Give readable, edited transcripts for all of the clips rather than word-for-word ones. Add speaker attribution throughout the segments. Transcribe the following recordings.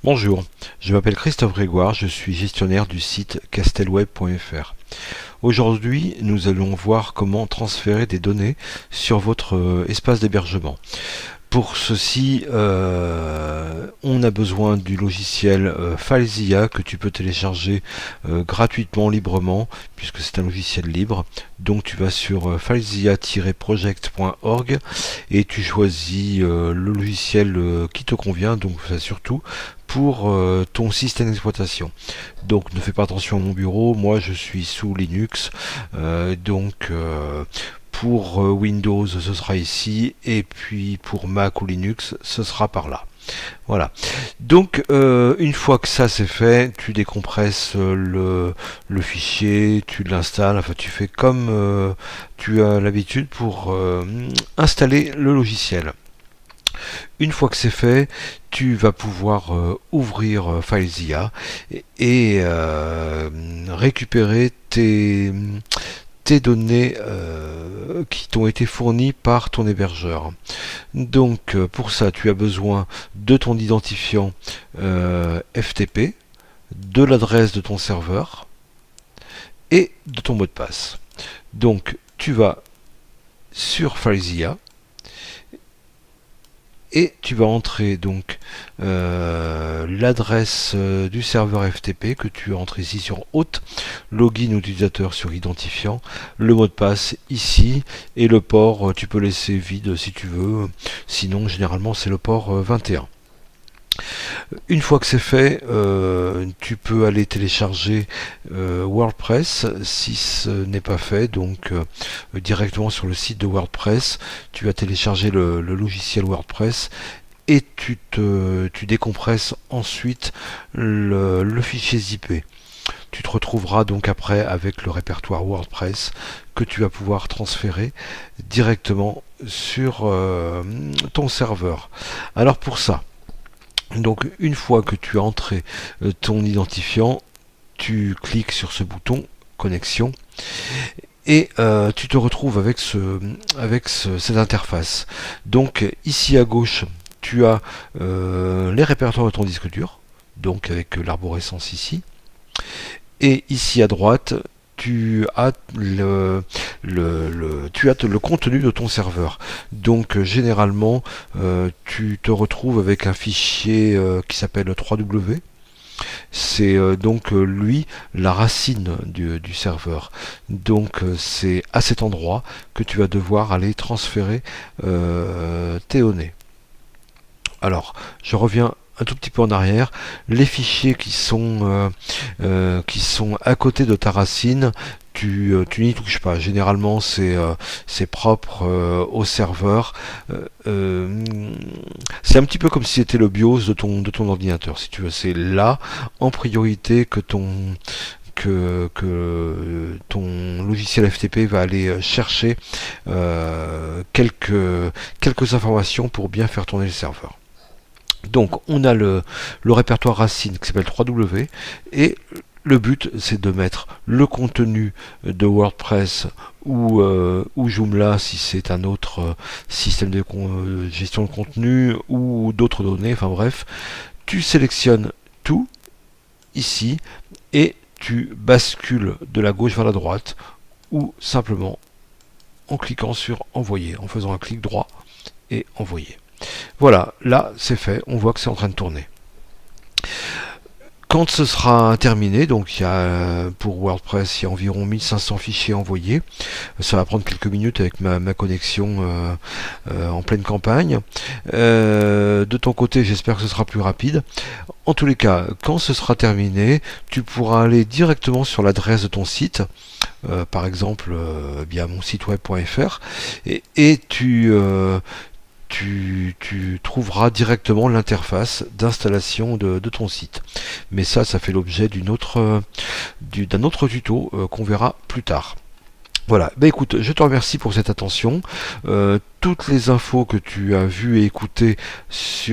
Speaker 1: Bonjour, je m'appelle Christophe Grégoire, je suis gestionnaire du site castelweb.fr. Aujourd'hui, nous allons voir comment transférer des données sur votre espace d'hébergement. Pour ceci, on a besoin du logiciel FileZilla que tu peux télécharger gratuitement, librement, puisque c'est un logiciel libre. Donc tu vas sur filezilla-project.org et tu choisis le logiciel qui te convient, donc ça surtout pour ton système d'exploitation. Donc ne fais pas attention à mon bureau, moi je suis sous Linux, pour Windows, ce sera ici, et puis pour Mac ou Linux, ce sera par là. Voilà. Donc, une fois que ça c'est fait, tu décompresses le fichier, tu l'installes, enfin tu fais comme tu as l'habitude pour installer le logiciel. Une fois que c'est fait, tu vas pouvoir ouvrir FileZilla et récupérer tes données qui t'ont été fournies par ton hébergeur. Donc pour ça, tu as besoin de ton identifiant FTP, de l'adresse de ton serveur et de ton mot de passe. Donc tu vas sur FileZilla et tu vas entrer donc l'adresse du serveur FTP que tu entres ici sur hôte, login utilisateur sur identifiant, le mot de passe ici et le port tu peux laisser vide si tu veux, sinon généralement c'est le port 21. Une fois que c'est fait, tu peux aller télécharger WordPress si ce n'est pas fait. Donc directement sur le site de WordPress, tu vas télécharger le logiciel WordPress et tu décompresses ensuite le fichier zip. Tu te retrouveras donc après avec le répertoire WordPress que tu vas pouvoir transférer directement sur ton serveur. Alors pour ça, donc une fois que tu as entré ton identifiant, tu cliques sur ce bouton connexion et tu te retrouves avec cette interface. Donc ici à gauche, tu as les répertoires de ton disque dur, donc avec l'arborescence ici. Et ici à droite, tu as le contenu de ton serveur. Donc généralement, tu te retrouves avec un fichier qui s'appelle 3W. C'est donc lui la racine du serveur. Donc c'est à cet endroit que tu vas devoir aller transférer tes données. Alors, je reviens un tout petit peu en arrière. Les fichiers qui sont à côté de ta racine, tu n'y touches pas. Généralement, c'est propre au serveur. C'est un petit peu comme si c'était le BIOS de ton ordinateur, si tu veux. C'est là, en priorité, que ton logiciel FTP va aller chercher quelques informations pour bien faire tourner le serveur. Donc on a le répertoire racine qui s'appelle 3W et le but c'est de mettre le contenu de WordPress ou Joomla si c'est un autre système de gestion de contenu ou d'autres données, enfin bref, tu sélectionnes tout ici et tu bascules de la gauche vers la droite ou simplement en cliquant sur envoyer, en faisant un clic droit et envoyer. Voilà, là c'est fait, on voit que c'est en train de tourner. Quand ce sera terminé, donc il y a pour WordPress il y a environ 1500 fichiers envoyés. Ça va prendre quelques minutes avec ma connexion en pleine campagne. De ton côté, j'espère que ce sera plus rapide. En tous les cas, quand ce sera terminé, tu pourras aller directement sur l'adresse de ton site, par exemple via mon site web.fr, et tu trouveras directement l'interface d'installation de ton site. Mais ça fait l'objet d'un autre tuto qu'on verra plus tard. Voilà, bah écoute, je te remercie pour cette attention. toutes les infos que tu as vues et écoutées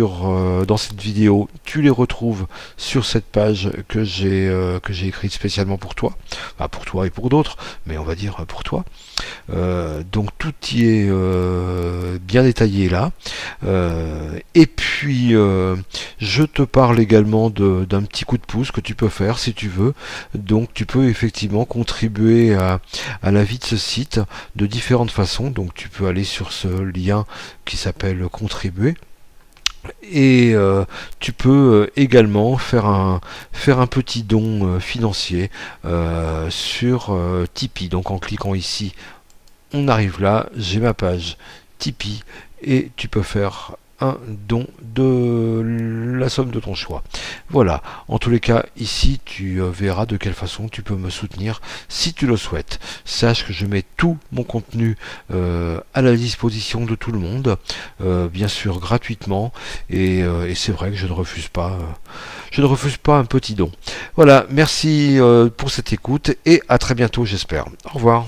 Speaker 1: dans cette vidéo, tu les retrouves sur cette page que j'ai écrite spécialement pour toi. Enfin, pour toi et pour d'autres, mais on va dire pour toi. Donc tout y est bien détaillé là. Et puis je te parle également d'un petit coup de pouce que tu peux faire si tu veux. Donc tu peux effectivement contribuer à la vie de ce site de différentes façons. Donc tu peux aller sur ce lien qui s'appelle contribuer. Et tu peux également faire un petit don financier sur Tipeee. Donc en cliquant ici, on arrive là, j'ai ma page Tipeee et tu peux faire un don de la somme de ton choix. Voilà, en tous les cas, ici tu verras de quelle façon tu peux me soutenir si tu le souhaites. Sache que je mets tout mon contenu à la disposition de tout le monde, bien sûr gratuitement, et c'est vrai que je ne refuse pas un petit don. Voilà, merci pour cette écoute et à très bientôt j'espère. Au revoir.